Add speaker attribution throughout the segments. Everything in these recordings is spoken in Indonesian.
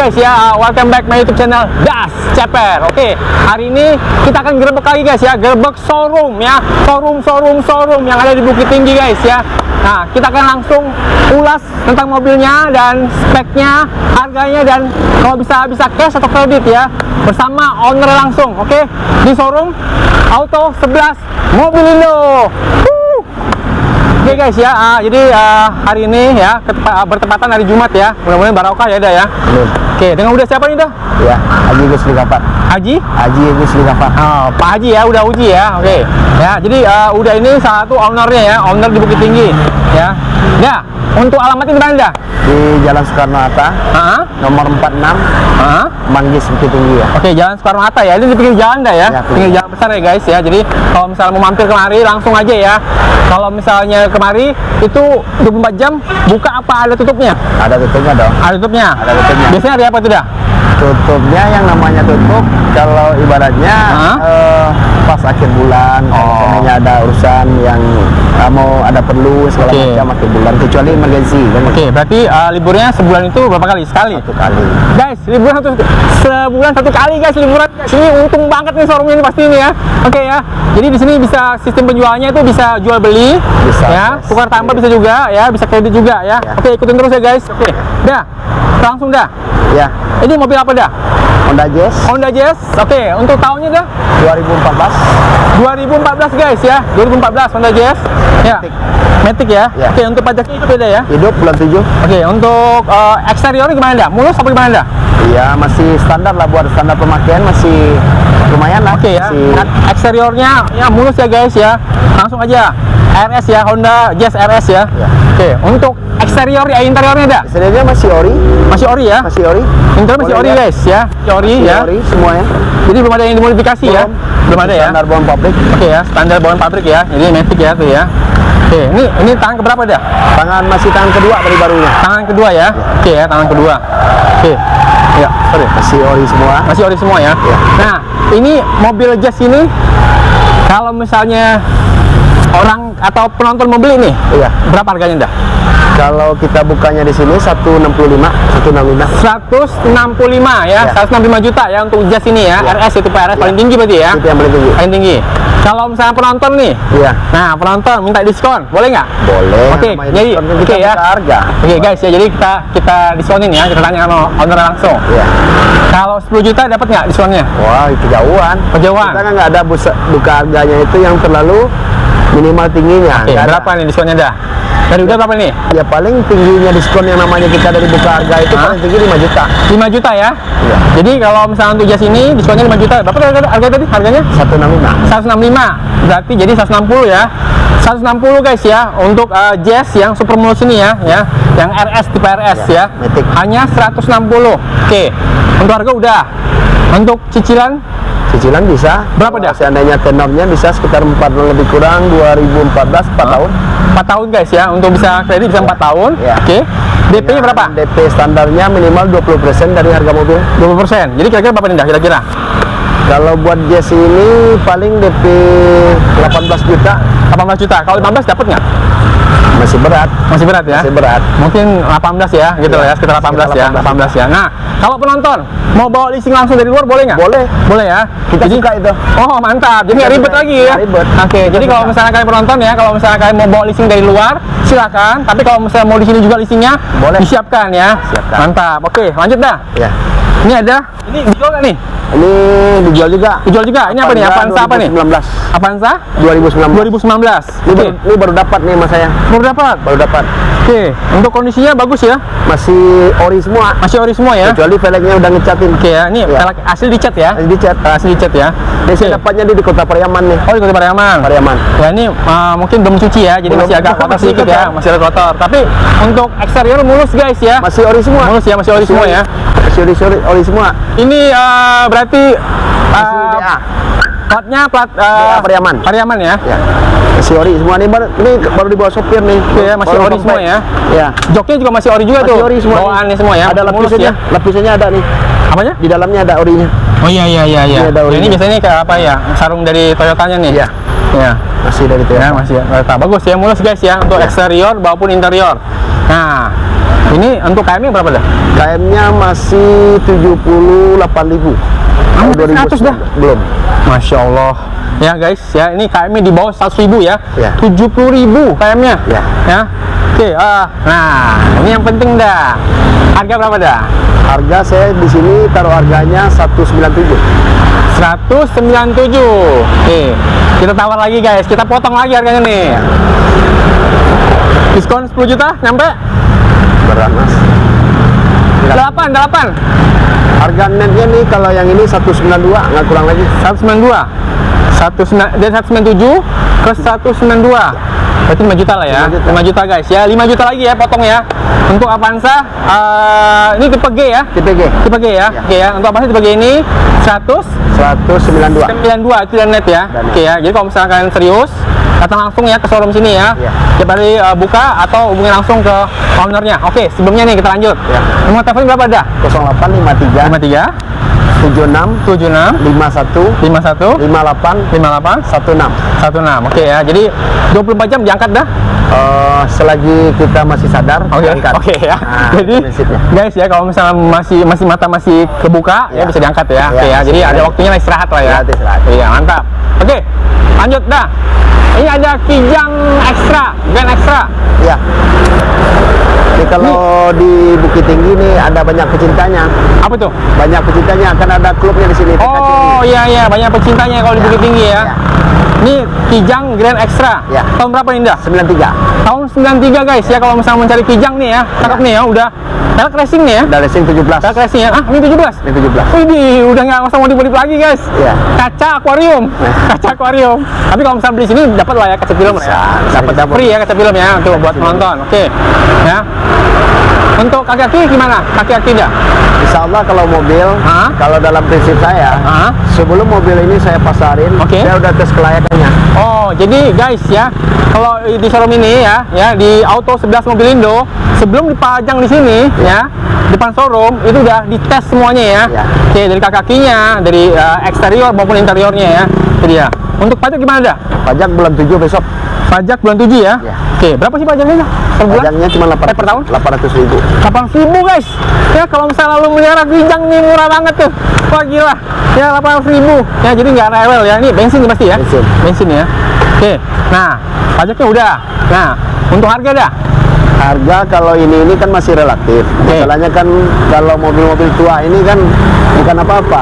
Speaker 1: guys ya, welcome back my YouTube channel Das Ceper. Oke, hari ini kita akan gerbek lagi guys ya, gerbek showroom ya, showroom yang ada di Bukit Tinggi guys ya. Nah, kita akan langsung ulas tentang mobilnya dan speknya, harganya, dan kalau bisa cash atau kredit ya, bersama owner langsung. Oke, di showroom Auto 11 Mobilindo. Oke guys ya, jadi hari ini ya bertepatan hari Jumat ya, mudah-mudahan barokah ya dah ya. Oke, dengan udah siapa nih dah?
Speaker 2: Ya, Haji Gusli Gafar.
Speaker 1: Haji
Speaker 2: Gusli Gafar.
Speaker 1: Oh, Pak Haji ya, udah uji ya. Oke. Ya, jadi udah ini salah satu ownernya ya, owner di Bukit Tinggi ya. Nah, untuk alamatnya di mana dah?
Speaker 2: Di Jalan Soekarno-Hatta, nomor 46, Manggis Bukit Tinggi ya.
Speaker 1: Oke, Jalan Soekarno-Hatta ya, ini di pinggir jalan dah ya, pinggir jalan besar ya guys ya. Jadi kalau misalnya mau mampir kemari langsung aja ya. Kalau misalnya kemari itu 24 jam buka apa ada tutupnya?
Speaker 2: Ada tutupnya dong.
Speaker 1: Ada tutupnya.
Speaker 2: Ada tutupnya.
Speaker 1: Biasanya hari apa itu dah?
Speaker 2: Tutupnya yang namanya tutup kalau ibaratnya pas akhir bulan, misalnya ada urusan yang mau ada perlu segala macam akhir bulan, kecuali emergency kan.
Speaker 1: Oke, berarti liburnya sebulan itu berapa kali? Sekali?
Speaker 2: Satu kali.
Speaker 1: Guys, liburan sebulan satu kali guys, liburan guys. Ini untung banget nih showroomnya ini pasti ini ya. Oke ya. Jadi di sini bisa sistem penjualnya itu bisa jual beli,
Speaker 2: bisa,
Speaker 1: ya, tukar tambah bisa juga ya, bisa kredit juga ya. Oke, ikutin terus ya guys. Oke, dah, langsung dah.
Speaker 2: Ya.
Speaker 1: Ini mobil apa dah?
Speaker 2: Honda Jazz.
Speaker 1: Honda Jazz. Oke, untuk tahunnya dah?
Speaker 2: 2014.
Speaker 1: 2014 guys ya, 2014 Honda Jazz. Ya. Matic ya. Oke, untuk pajaknya itu beda ya?
Speaker 2: Hidup bulan 7.
Speaker 1: Oke, untuk eksteriornya gimana dah? Mulus apa gimana dah?
Speaker 2: Iya, masih standar lah, buat standar pemakaian masih lumayan lah.
Speaker 1: Oke ya. Eksteriornya ya mulus ya guys ya. Langsung aja. RS ya, Honda Jazz RS ya. Oke, untuk eksterior ya, interiornya dah?
Speaker 2: Interiornya masih ori.
Speaker 1: Masih ori ya?
Speaker 2: Masih ori.
Speaker 1: Interior masih ori guys ya. Masih ori ya.
Speaker 2: Ori semuanya.
Speaker 1: Jadi belum ada yang dimodifikasi ya? Belum ada ya?
Speaker 2: Standar bawaan pabrik.
Speaker 1: Oke ya, standar bawaan pabrik ya. Jadi Matic ya tuh ya. Oke, ini tangan keberapa dah?
Speaker 2: Masih tangan kedua dari barunya.
Speaker 1: Tangan kedua ya? Oke ya, tangan kedua. Oke. Ya, sorry.
Speaker 2: Masih ori semua.
Speaker 1: Masih ori semua ya? Nah, ini mobil Jazz ini kalau misalnya orang atau penonton mau beli nih, berapa harganya dah?
Speaker 2: Kalau kita bukanya di sini 165
Speaker 1: ya, 165 juta ya untuk Jazz ini ya. RS itu Pak, RS paling tinggi berarti ya?
Speaker 2: Itu yang paling tinggi.
Speaker 1: Paling tinggi. Kalau misalnya penonton nih, nah penonton minta diskon, boleh nggak?
Speaker 2: Boleh.
Speaker 1: Oke, jadi oke ya.
Speaker 2: Harga.
Speaker 1: Oke guys ya, jadi kita diskonin ya, kita tanya sama owner langsung. Kalau 10 juta dapat nggak diskonnya?
Speaker 2: Wah, itu jauhan.
Speaker 1: Kejauhan.
Speaker 2: Kita kan nggak ada buka harganya itu yang terlalu minimal tingginya.
Speaker 1: Oke, berapa nih diskonnya dah? Dari udah berapa nih?
Speaker 2: Ya paling tingginya diskon yang namanya kita dari buka harga itu paling tinggi 5 juta.
Speaker 1: 5 juta ya? Iya. Jadi kalau misalnya untuk Jazz ini diskonnya 5 juta. Berapa harga tadi? Harganya?
Speaker 2: 165.
Speaker 1: 165. Berarti jadi 160 ya. 160 guys ya untuk Jazz yang super mulus ini ya, yang RS tipe RS ya.
Speaker 2: Matic.
Speaker 1: Hanya 160. Oke. Untuk harga udah. Untuk cicilan
Speaker 2: bisa
Speaker 1: berapa dah?
Speaker 2: Seandainya tenornya bisa sekitar 4 lebih kurang 2014 4 tahun.
Speaker 1: 4 tahun guys ya, untuk bisa kredit bisa 4 tahun. Oke. DP-nya berapa?
Speaker 2: DP standarnya minimal 20% dari harga mobil.
Speaker 1: 20%. Jadi kira-kira berapa nih dah kira-kira?
Speaker 2: Kalau buat Jazz ini paling DP 18 juta.
Speaker 1: 18 juta. Kalau 15 dapat nggak?
Speaker 2: Masih berat ya.
Speaker 1: Masih berat. Mungkin 18 ya, gitu ya, sekitar 18 ya. 18 ya. Nah, kalau penonton mau bawa leasing langsung dari luar boleh nggak?
Speaker 2: Boleh
Speaker 1: ya.
Speaker 2: Kita suka itu.
Speaker 1: Oh, mantap. Jadi nggak ribet lagi ya.
Speaker 2: Ribet.
Speaker 1: Oke, jadi kalau misalnya kalian penonton ya, kalau misalnya kalian mau bawa leasing dari luar, silakan. Tapi kalau misalnya mau di sini juga leasingnya, boleh disiapkan ya.
Speaker 2: Siapkan.
Speaker 1: Mantap. Oke, lanjut dah.
Speaker 2: Ya.
Speaker 1: Ini ada. Ini dijual nggak nih?
Speaker 2: Ini dijual juga.
Speaker 1: Dijual juga. Ini apa nih? Avanza apa nih?
Speaker 2: 2019.
Speaker 1: Avanza?
Speaker 2: 2019. Ini baru dapat nih mas saya.
Speaker 1: Baru dapat. Oke, untuk kondisinya bagus ya?
Speaker 2: Masih ori semua.
Speaker 1: Masih ori semua ya?
Speaker 2: Kecuali velgnya udah ngecatin.
Speaker 1: Oke ya, ini velg asli dicat ya? Asli dicat ya?
Speaker 2: Ini saya dapatnya di Kota Pariaman nih.
Speaker 1: Oh, di Kota Pariaman. Ya, ini mungkin belum cuci ya, jadi masih agak kotor sedikit ya, masih ada kotor. Tapi untuk eksterior mulus guys ya?
Speaker 2: Masih ori semua.
Speaker 1: Mulus ya, masih ori semua ya?
Speaker 2: Masih ori semua.
Speaker 1: Ini berarti
Speaker 2: masih DA.
Speaker 1: Platnya plat
Speaker 2: Pariaman.
Speaker 1: Pariaman ya?
Speaker 2: Ya. Masih ori semua nih, baru dibawa sopir nih.
Speaker 1: Ya, masih ori semua ya?
Speaker 2: Ya.
Speaker 1: Joknya juga masih ori juga tuh.
Speaker 2: Masih ori semua.
Speaker 1: Bawaannya semua ya?
Speaker 2: Ada lapisannya. Lapisannya ada nih.
Speaker 1: Apanya?
Speaker 2: Di dalamnya ada orinya.
Speaker 1: Oh iya. Ini biasanya kayak apa ya? Sarung dari Toyotanya nih.
Speaker 2: Iya.
Speaker 1: Ya.
Speaker 2: Masih dari Toyota.
Speaker 1: Ya, masih Toyota. Bagus ya, mulus guys ya untuk eksterior maupun interior. Nah, Ini untuk KM-nya berapa dah?
Speaker 2: KM-nya masih 78.000.
Speaker 1: Ah, 100 dah?
Speaker 2: Belum.
Speaker 1: Masya Allah. Ya guys, ya ini KM-nya di bawah 100.000 ya.
Speaker 2: Ya.
Speaker 1: 70.000 KM-nya.
Speaker 2: Ya.
Speaker 1: Ya. Oke, nah ini yang penting dah. Harga berapa dah?
Speaker 2: Harga saya di sini taruh harganya 197.
Speaker 1: 197. Oke, kita tawar lagi guys. Kita potong lagi harganya nih. Diskon 10 juta nyampe?
Speaker 2: Berat mas.
Speaker 1: 8.
Speaker 2: Harga netnya nih kalau yang ini 192, nggak kurang lagi.
Speaker 1: 192. Dari 197 ke 192. Berarti 5 juta lah ya. 5 juta guys ya. 5 juta lagi ya potong ya. Untuk Avanza ini tipe G ya.
Speaker 2: Tipe G.
Speaker 1: Tipe G ya.
Speaker 2: Ya.
Speaker 1: Oke ya. Untuk Avanza tipe G ini 192
Speaker 2: 192.
Speaker 1: itu dan net ya.
Speaker 2: Dan net.
Speaker 1: Oke ya. Jadi kalau misalnya kalian serius, datang langsung ya ke showroom sini ya.
Speaker 2: Ya.
Speaker 1: Tiap hari buka atau hubungi langsung ke ownernya. Oke, sebelumnya nih kita lanjut.
Speaker 2: Ya.
Speaker 1: Nomor telepon berapa dah?
Speaker 2: 0853
Speaker 1: 53
Speaker 2: 76
Speaker 1: 76
Speaker 2: 51
Speaker 1: 51
Speaker 2: 58
Speaker 1: 58
Speaker 2: 16.
Speaker 1: 16. Oke ya. Jadi 24 jam diangkat dah.
Speaker 2: Selagi kita masih sadar,
Speaker 1: Oke,
Speaker 2: diangkat.
Speaker 1: oke ya.
Speaker 2: Nah,
Speaker 1: Jadi
Speaker 2: itu prinsipnya.
Speaker 1: guys ya, kalau misalnya mata masih kebuka ya,
Speaker 2: Ya.
Speaker 1: bisa diangkat ya.
Speaker 2: Ya,
Speaker 1: Oke ya.
Speaker 2: bisa
Speaker 1: Jadi ada
Speaker 2: diangkat.
Speaker 1: waktunya lah istirahat lah ya.
Speaker 2: Istirahat, istirahat.
Speaker 1: Iya, mantap. Oke. Lanjut dah. Ini ada Kijang Extra, Grand Extra.
Speaker 2: Ya. Jadi kalau di Bukit Tinggi nih ada banyak pecintanya.
Speaker 1: Apa tuh?
Speaker 2: Banyak pecintanya, akan ada klubnya di sini.
Speaker 1: Oh, iya banyak pecintanya kalau di
Speaker 2: Ya.
Speaker 1: Bukit Tinggi ya.
Speaker 2: Ya.
Speaker 1: Ini Kijang Grand Extra.
Speaker 2: Ya.
Speaker 1: Tahun berapa ini dah?
Speaker 2: 93.
Speaker 1: Tahun 93 guys ya, kalau misalnya mencari Kijang nih ya. Cakep nih ya, udah pelek racing nih ya.
Speaker 2: Ada racing 17.
Speaker 1: Pelek racing ya. Ah, ini 17.
Speaker 2: Ini 17.
Speaker 1: Widih, udah nggak usah modif-modif lagi guys.
Speaker 2: Iya.
Speaker 1: Kaca akuarium, kaca akuarium. Tapi kalau misalnya beli sini dapat lah ya kaca film lah ya. Dapat
Speaker 2: bisa.
Speaker 1: free ya kaca film ya untuk buat penonton. Oke. Ya. Untuk kaki-kaki gimana? Kaki-kaki dah.
Speaker 2: Insya Allah kalau mobil,
Speaker 1: Hah?
Speaker 2: kalau dalam prinsip saya,
Speaker 1: Hah?
Speaker 2: sebelum mobil ini saya pasarin,
Speaker 1: Oke.
Speaker 2: saya udah tes kelayakannya.
Speaker 1: Oh, jadi guys ya, kalau di showroom ini ya di Auto 11 Mobilindo, sebelum dipajang di sini ya, depan showroom itu udah dites semuanya ya.
Speaker 2: Ya.
Speaker 1: Oke, dari kaki-kakinya, dari eksterior maupun interiornya ya. Itu dia. Untuk pajak gimana dah?
Speaker 2: Pajak bulan 7 besok.
Speaker 1: Pajak bulan 7 ya?
Speaker 2: Ya.
Speaker 1: Oke, berapa sih pajaknya dah? Per bulan?
Speaker 2: Pajaknya cuma 800,
Speaker 1: per tahun?
Speaker 2: 800.000.
Speaker 1: 8.000 guys. Ya kalau misalnya lu melihara Kijang nih murah banget tuh. Wah gila. Ya 8.000. Ya jadi nggak rewel ya. Ini bensin nih pasti ya?
Speaker 2: Bensin.
Speaker 1: Bensin ya. Oke. Nah, pajaknya udah. Nah, untuk harga dah.
Speaker 2: Harga kalau ini kan masih relatif. Masalahnya kan kalau mobil-mobil tua ini kan bukan apa-apa.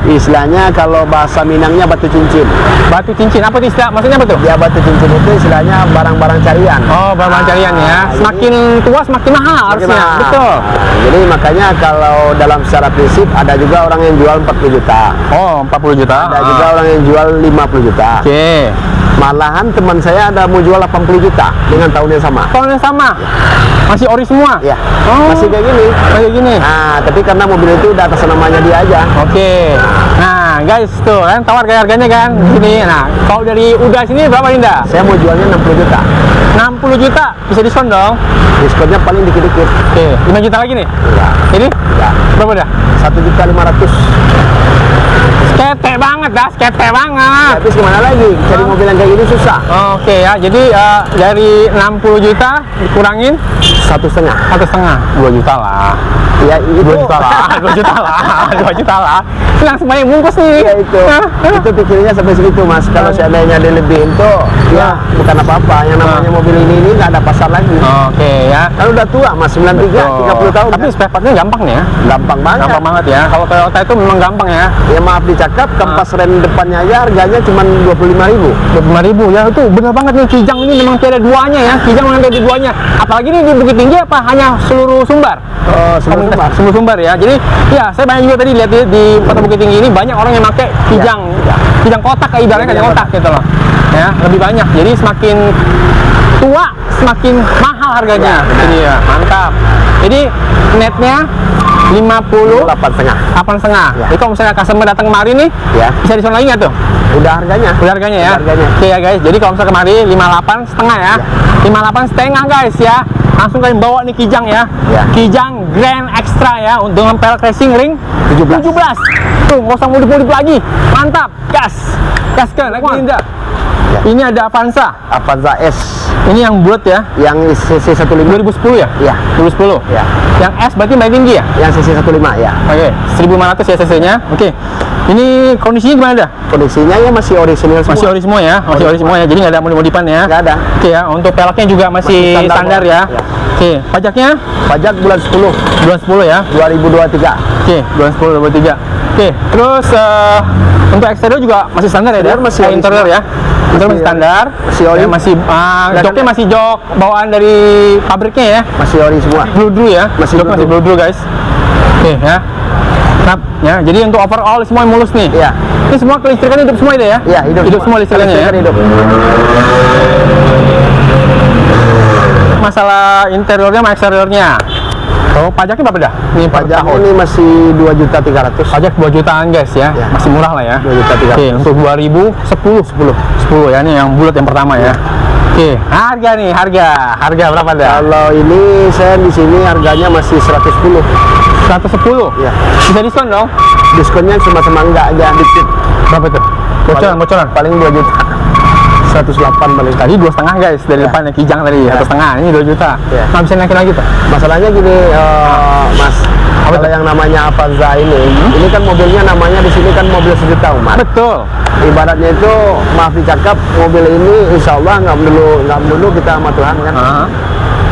Speaker 2: Istilahnya kalau bahasa Minangnya batu cincin.
Speaker 1: Batu cincin apa tuh istilah? Maksudnya apa tuh?
Speaker 2: Ya batu cincin itu istilahnya barang-barang carian.
Speaker 1: Oh, barang carian ya. Semakin tua semakin mahal harusnya.
Speaker 2: Mahal.
Speaker 1: Betul.
Speaker 2: Nah, jadi makanya kalau dalam secara prinsip ada juga orang yang jual 40 juta.
Speaker 1: Oh, 40 juta.
Speaker 2: Ada juga orang yang jual 50 juta.
Speaker 1: Oke.
Speaker 2: Malahan teman saya ada mau jual 80 juta dengan tahun yang sama.
Speaker 1: Tahun yang sama. Masih ori semua.
Speaker 2: Ya,
Speaker 1: Oh.
Speaker 2: masih kayak gini.
Speaker 1: Kayak gini.
Speaker 2: Nah, tapi karena mobil itu udah atas namanya dia aja.
Speaker 1: Oke. Nah, guys, tuh kan tawar harganya kan di sini. Nah, kalau dari udah sini berapa Indah?
Speaker 2: Saya mau jualnya 60 juta.
Speaker 1: 60 juta. Bisa diskon dong.
Speaker 2: Diskonnya paling dikit-dikit.
Speaker 1: Oke, 5 juta lagi nih.
Speaker 2: Ya,
Speaker 1: Ini
Speaker 2: ya.
Speaker 1: berapa dah?
Speaker 2: 1.500.000.
Speaker 1: Skete banget dah, skete banget.
Speaker 2: Tapi gimana lagi? Cari mobil yang kayak gini susah.
Speaker 1: Oke ya, jadi dari 60 juta dikurangin
Speaker 2: 1,5.
Speaker 1: 1,5, 2 juta lah.
Speaker 2: Ya itu.
Speaker 1: 2 juta lah, 2 juta lah, 2 juta lah. Langsung banyak bungkus nih.
Speaker 2: Ya itu. Itu pikirnya sampai segitu mas. Kalau seandainya dilebihin tuh, ya bukan apa-apa. Yang namanya mobil ini nggak ada pasar lagi.
Speaker 1: Oke ya.
Speaker 2: Kan udah tua mas, 93, 30 tahun.
Speaker 1: Tapi
Speaker 2: kan?
Speaker 1: spare partnya gampang nih ya.
Speaker 2: Gampang banget.
Speaker 1: Gampang banget ya. Kalau Toyota itu memang gampang ya.
Speaker 2: Ya maaf dicakap, kampas rem depannya aja harganya cuma 25.000.
Speaker 1: 25.000 ya, itu bener banget nih. Kijang ini memang tiada duanya ya. Kijang memang tiada duanya. Apalagi ini di Bukit Tinggi apa hanya seluruh Sumbar? Semua Sumbar ya. Jadi ya saya banyak juga tadi lihat di Kota Bukit Tinggi ini banyak orang yang pakai Kijang. Kijang kotak kayak ibaratnya kijang kotak gitu loh. Ya, lebih banyak. Jadi semakin tua semakin mahal harganya. Jadi ya, mantap. Jadi netnya 58,5.
Speaker 2: 8,5. Ya.
Speaker 1: Jadi kalau misalnya customer datang kemari nih,
Speaker 2: Ya.
Speaker 1: bisa diskon lagi nggak tuh?
Speaker 2: Udah harganya.
Speaker 1: Udah harganya ya?
Speaker 2: Udah harganya.
Speaker 1: Oke ya guys, jadi kalau misalnya kemari 58,5 ya. 58,5 guys ya. Langsung kalian bawa nih Kijang ya.
Speaker 2: Ya.
Speaker 1: Kijang Grand Extra ya dengan pelek racing ring 17. Tuh, nggak usah modif-modif lagi. Mantap, gas. Gaskan, naik Indah.
Speaker 2: Ya.
Speaker 1: Ini ada Avanza.
Speaker 2: Avanza S
Speaker 1: Ini yang bulat ya.
Speaker 2: yang CC 15.
Speaker 1: 2010 ya?
Speaker 2: Ya.
Speaker 1: 2010.
Speaker 2: Ya.
Speaker 1: Yang S berarti paling tinggi ya?
Speaker 2: Yang CC 15 ya.
Speaker 1: Oke, 1500 ya cc-nya. Oke. Ini kondisinya gimana dah?
Speaker 2: Kondisinya ya masih orisinil semua.
Speaker 1: Masih ori semua ya, masih ori semua ya. Jadi nggak ada modif-modifan ya.
Speaker 2: Nggak ada.
Speaker 1: Oke ya, untuk peleknya juga masih standar ya.
Speaker 2: Ya.
Speaker 1: Oke, pajaknya
Speaker 2: Pajak bulan 10
Speaker 1: bulan 10 ya.
Speaker 2: 2023.
Speaker 1: Oke, bulan 10 2023. Oke, terus untuk eksterior juga masih standar ya,
Speaker 2: Eksterior
Speaker 1: Dan?
Speaker 2: masih
Speaker 1: Kayak
Speaker 2: ori
Speaker 1: interior ya. Interior masih standar.
Speaker 2: Masih ori.
Speaker 1: Ya, masih joknya masih jok bawaan dari pabriknya ya.
Speaker 2: Masih ori semua.
Speaker 1: Blue ya.
Speaker 2: Masih
Speaker 1: Joknya masih
Speaker 2: blue.
Speaker 1: blue guys. Oke ya. Nah, ya, jadi untuk overall semua mulus nih.
Speaker 2: Iya.
Speaker 1: Ini semua kelistrikan hidup semua itu ya?
Speaker 2: Iya, hidup
Speaker 1: semua listrikannya ya.
Speaker 2: Hidup.
Speaker 1: Masalah interiornya sama eksteriornya. Oh, pajaknya berapa dah? Ini
Speaker 2: Pajak
Speaker 1: tahun.
Speaker 2: ini masih 2.300.000.
Speaker 1: Pajak 2 jutaan guys ya.
Speaker 2: Ya.
Speaker 1: Masih murah lah ya.
Speaker 2: 2.300.000.
Speaker 1: Oke, untuk 2010 ya, ini yang bulat yang pertama ya. Oke, harga nih, harga berapa dah?
Speaker 2: Kalau ini saya di sini harganya masih 110.
Speaker 1: 110.
Speaker 2: Ya.
Speaker 1: Bisa diskon dong?
Speaker 2: Diskonnya sama-sama enggak aja dikit.
Speaker 1: Berapa tuh? Bocoran.
Speaker 2: Paling 2 juta. 108 paling.
Speaker 1: Tadi 2,5 guys dari
Speaker 2: Ya.
Speaker 1: depannya kijang tadi
Speaker 2: Ya.
Speaker 1: 1,5. Ini 2 juta.
Speaker 2: Ya.
Speaker 1: Nggak bisa naikin lagi tuh.
Speaker 2: Masalahnya gini, Mas. Kalau yang namanya Avanza ini kan mobilnya namanya di sini kan mobil sejuta umat.
Speaker 1: Betul.
Speaker 2: Ibaratnya itu, maaf dicakap, mobil ini insya Allah nggak melulu kita sama Tuhan kan.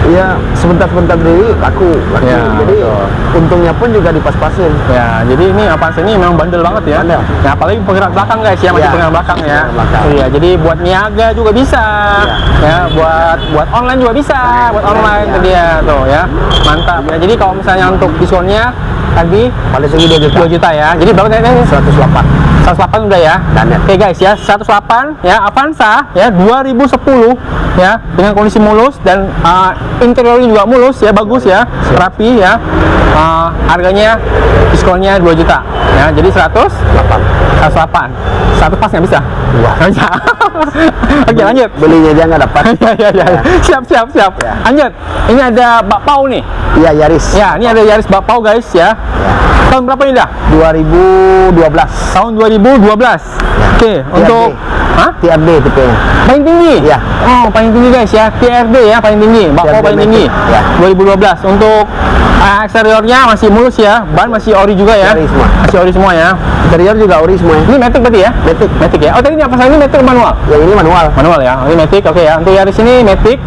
Speaker 2: Iya, sebentar-sebentar diri laku.
Speaker 1: Ya,
Speaker 2: Jadi
Speaker 1: betul.
Speaker 2: untungnya pun juga dipas-pasin.
Speaker 1: Ya, jadi ini Avanza ini memang bandel banget ya.
Speaker 2: Bandel.
Speaker 1: Ya, apalagi penggerak belakang guys ya, masih
Speaker 2: Ya,
Speaker 1: penggerak belakang ya.
Speaker 2: penggerak belakang.
Speaker 1: Iya, jadi buat niaga juga bisa. Ya, buat online juga bisa, buat online
Speaker 2: Ya.
Speaker 1: tadi ya tuh ya. Mantap ya. Jadi kalau misalnya untuk diskonnya tadi
Speaker 2: Paling tinggi 2 juta.
Speaker 1: 2 juta ya. Jadi berapa tadi?
Speaker 2: 108.
Speaker 1: 108 udah ya.
Speaker 2: Dan ya.
Speaker 1: Oke guys ya, 108 ya Avanza ya 2010 ya dengan kondisi mulus dan interiornya juga mulus ya, bagus ya, rapi ya. Harganya diskonnya 2 juta ya. Jadi 108. 100 pas nggak bisa?
Speaker 2: Wah.
Speaker 1: Nggak bisa. Oke, lanjut.
Speaker 2: Belinya aja nggak dapat.
Speaker 1: Ya. Siap.
Speaker 2: Ya.
Speaker 1: Lanjut. Ini ada bakpao nih.
Speaker 2: Iya, Yaris.
Speaker 1: Ya, ini ada Yaris bakpao guys ya. Tahun berapa ini dah?
Speaker 2: 2012.
Speaker 1: Tahun 2012. Oke, untuk
Speaker 2: TRD tipenya.
Speaker 1: paling tinggi?
Speaker 2: Iya.
Speaker 1: Oh, paling tinggi guys ya. TRD ya, paling tinggi. Bakpao
Speaker 2: TRD
Speaker 1: paling tinggi.
Speaker 2: Ya.
Speaker 1: 2012. Untuk eksteriornya masih mulus ya. Ban masih ori juga ya.
Speaker 2: Ori semua.
Speaker 1: Masih ori semua ya.
Speaker 2: Interior juga ori semua ya.
Speaker 1: Ini matic berarti ya?
Speaker 2: Matic.
Speaker 1: Matic ya. Oh, tadi ini apa ini matic manual?
Speaker 2: Yang ini manual.
Speaker 1: Manual ya. Ini matic. Oke ya. Untuk Yaris ini matic.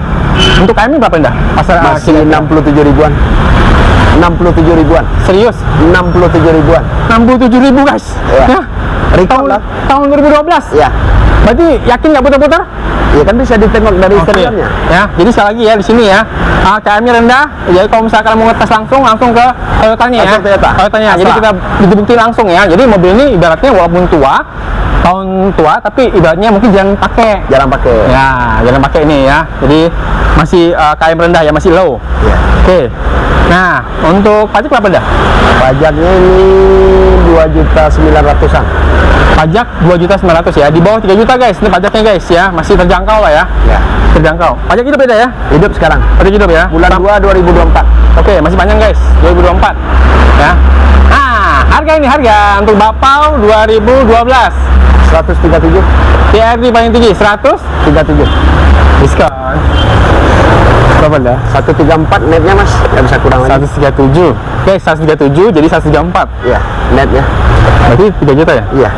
Speaker 1: Untuk KM ini berapa dah? Pasar
Speaker 2: Masih 67 ribuan. 67 ribuan.
Speaker 1: serius?
Speaker 2: 67 ribuan.
Speaker 1: 67.000 guys.
Speaker 2: Iya.
Speaker 1: Ya.
Speaker 2: Recall lah.
Speaker 1: Tahun 2012.
Speaker 2: Ya.
Speaker 1: Berarti yakin nggak putar-putar?
Speaker 2: Iya kan bisa ditengok dari
Speaker 1: Oke.
Speaker 2: interiornya.
Speaker 1: Ya, jadi sekali lagi ya di sini ya. KM-nya rendah. Jadi kalau misalkan mau ngetes langsung ke Toyotanya ya.
Speaker 2: Langsung Toyota.
Speaker 1: Toyotanya. Jadi
Speaker 2: Asla.
Speaker 1: kita bukti langsung ya. Jadi mobil ini ibaratnya walaupun tahun tua, tapi ibaratnya mungkin jangan pakai.
Speaker 2: Jarang pakai.
Speaker 1: Ya, jangan pakai ini ya. Jadi masih KM rendah ya, masih low.
Speaker 2: Ya.
Speaker 1: Oke. Nah, untuk pajak berapa dah?
Speaker 2: Pajaknya ini 2.900.000-an.
Speaker 1: Pajak 2.900.000 ya. Di bawah 3 juta guys. Ini pajaknya guys ya. Masih terjangkau lah ya.
Speaker 2: Ya.
Speaker 1: Terjangkau. Pajak hidup beda ya?
Speaker 2: Hidup sekarang.
Speaker 1: Pajak hidup ya.
Speaker 2: Bulan 2 2024.
Speaker 1: Oke, masih panjang guys, 2024 ya. Nah, harga ini harga untuk bakpao 2012
Speaker 2: 137.
Speaker 1: TRD paling tinggi 100
Speaker 2: 37.
Speaker 1: diskon berapa dah?
Speaker 2: 134 netnya Mas. Nggak bisa kurang lagi.
Speaker 1: 137 guys, 137 jadi 134
Speaker 2: Iya, netnya.
Speaker 1: berarti 3 juta ya?
Speaker 2: Iya.